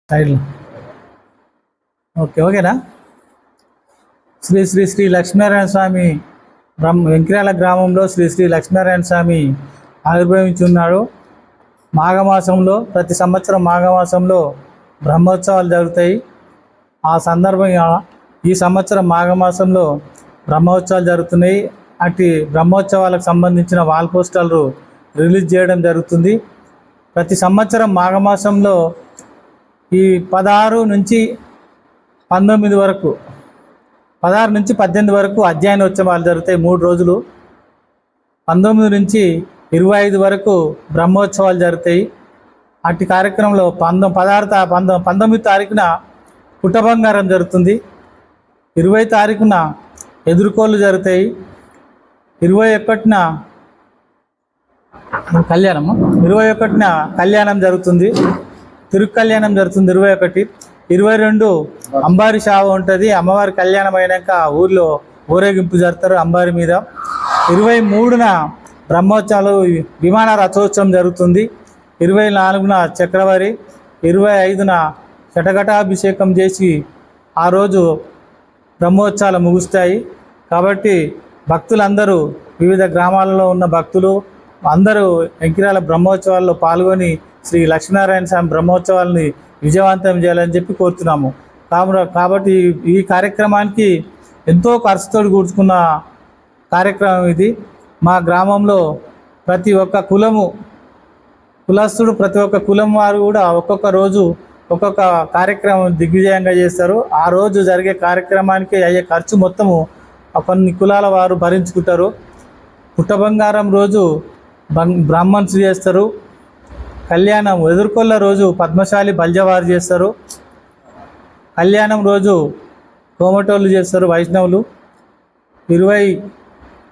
సైడ్లో ఓకేనా. శ్రీ శ్రీ శ్రీ లక్ష్మీనారాయణ స్వామి వెంకిరాల గ్రామంలో శ్రీ శ్రీ లక్ష్మీనారాయణ స్వామి ఆవిర్భవించి ఉన్నాడు. మాఘమాసంలో ప్రతి సంవత్సరం మాఘమాసంలో బ్రహ్మోత్సవాలు జరుగుతాయి. ఆ సందర్భంగా ఈ సంవత్సరం మాఘమాసంలో బ్రహ్మోత్సవాలు జరుగుతున్నాయి. అటు బ్రహ్మోత్సవాలకు సంబంధించిన వాల్ పోస్టర్లు రిలీజ్ చేయడం జరుగుతుంది. ప్రతి సంవత్సరం మాఘమాసంలో ఈ 16 నుంచి 19 వరకు 16 నుంచి 18 వరకు అధ్యయనోత్సవాలు జరుగుతాయి 3 రోజులు. 19 నుంచి 25 వరకు బ్రహ్మోత్సవాలు జరుగుతాయి. అట్టి కార్యక్రమంలో 19 తారీఖున పుట్టబంగారం జరుగుతుంది. 20 తారీఖున ఎదుర్కోళ్ళు జరుగుతాయి. 21న కళ్యాణము 21న కళ్యాణం జరుగుతుంది. తిరుగు కళ్యాణం జరుగుతుంది 21. 22 అంబారి షావ ఉంటుంది. అమ్మవారి కళ్యాణం అయినాక ఊర్లో ఊరేగింపు జరుపుతారు అంబారి మీద. 23న బ్రహ్మోత్సవాలు విమాన రథోత్సవం జరుగుతుంది. 24న చక్రవారి, 25న శటఘటాభిషేకం చేసి ఆ రోజు బ్రహ్మోత్సవాలు ముగుస్తాయి. కాబట్టి భక్తులందరూ వివిధ గ్రామాలలో ఉన్న భక్తులు అందరూ వెంకిరాల బ్రహ్మోత్సవాల్లో పాల్గొని శ్రీ లక్ష్మీనారాయణ స్వామి బ్రహ్మోత్సవాలని విజయవంతం చేయాలని చెప్పి కోరుతున్నాము. కాబట్టి ఈ కార్యక్రమానికి ఎంతో ఖర్చుతో కూర్చుకున్న కార్యక్రమం ఇది. మా గ్రామంలో ప్రతి ఒక్క కులస్తుడు ప్రతి ఒక్క కులం వారు కూడా ఒక్కొక్క రోజు ఒక్కొక్క కార్యక్రమం దిగ్విజయంగా చేస్తారు. ఆ రోజు జరిగే కార్యక్రమానికి అయ్యే ఖర్చు మొత్తము కొన్ని కులాల వారు భరించుకుంటారు. పుట్టబంగారం రోజు బ్రాహ్మణ్స్ చేస్తారు. కళ్యాణం ఎదుర్కొల్ల రోజు పద్మశాలి బల్జవారు చేస్తారు. కళ్యాణం రోజు కోమటోళ్ళు చేస్తారు, వైష్ణవులు. 20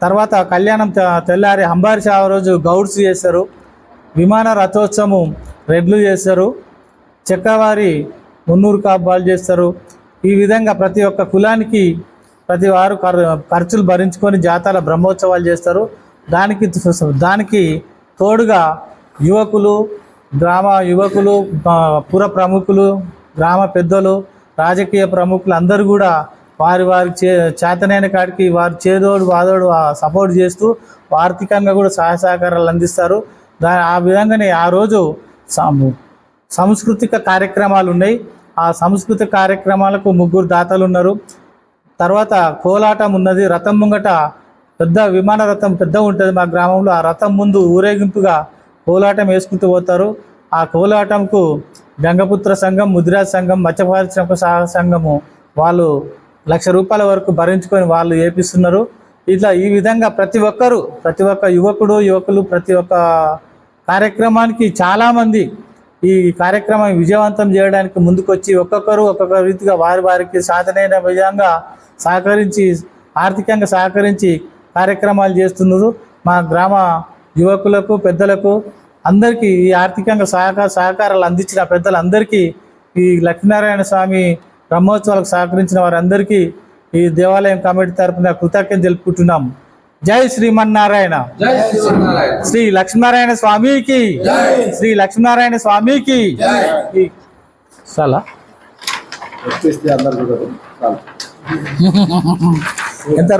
తర్వాత కళ్యాణం తెల్లారి అంబారి షావ రోజు గౌడ్స్ చేస్తారు. విమాన రథోత్సవం రెడ్లు చేస్తారు. చక్రవారి మున్నూరు కాబ్బాలు చేస్తారు. ఈ విధంగా ప్రతి ఒక్క కులానికి ప్రతి వారు ఖర్చులు భరించుకొని జాతర బ్రహ్మోత్సవాలు చేస్తారు. దానికి తోడుగా గ్రామ యువకులు, పుర ప్రముఖులు, గ్రామ పెద్దలు, రాజకీయ ప్రముఖులు అందరూ కూడా వారి చేతనైన కాడికి వారి చేదోడు వాదోడు సపోర్ట్ చేస్తూ ఆర్థికంగా కూడా సహాయ సహకారాలు అందిస్తారు. ఆ విధంగానే ఆ రోజు సాంస్కృతిక కార్యక్రమాలు ఉన్నాయి. ఆ సాంస్కృతిక కార్యక్రమాలకు 3 దాతలు ఉన్నారు. తర్వాత కోలాటం ఉన్నది. రథం ముంగట పెద్ద విమాన రథం పెద్ద ఉంటుంది మా గ్రామంలో. ఆ రథం ముందు ఊరేగింపుగా కోలాటం వేసుకుంటూ పోతారు. ఆ కోలాటంకు గంగపుత్ర సంఘం, ముదిరాజ్ సంఘం, మత్స్యపారిశ్రామిక సంఘము వాళ్ళు ₹1,00,000 వరకు భరించుకొని వాళ్ళు ఏపిస్తున్నారు. ఇట్లా ఈ విధంగా ప్రతి ఒక్క యువకులు ప్రతి ఒక్క కార్యక్రమానికి చాలామంది ఈ కార్యక్రమం విజయవంతం చేయడానికి ముందుకొచ్చి ఒక్కొక్క రీతిగా వారికి సాధనైన విధంగా సహకరించి ఆర్థికంగా సహకరించి కార్యక్రమాలు చేస్తున్నారు. మా గ్రామ యువకులకు, పెద్దలకు అందరికీ ఈ ఆర్థికంగా సహకారాలు అందించిన పెద్దలందరికీ, ఈ లక్ష్మీనారాయణ స్వామి బ్రహ్మోత్సవాలకు సహకరించిన వారందరికీ ఈ దేవాలయం కమిటీ తరఫున కృతజ్ఞతలు తెలుపుకుంటున్నాము. జై శ్రీమన్నారాయణ. శ్రీ లక్ష్మీనారాయణ స్వామికి, శ్రీ లక్ష్మీనారాయణ స్వామికి. చాలా ఎంత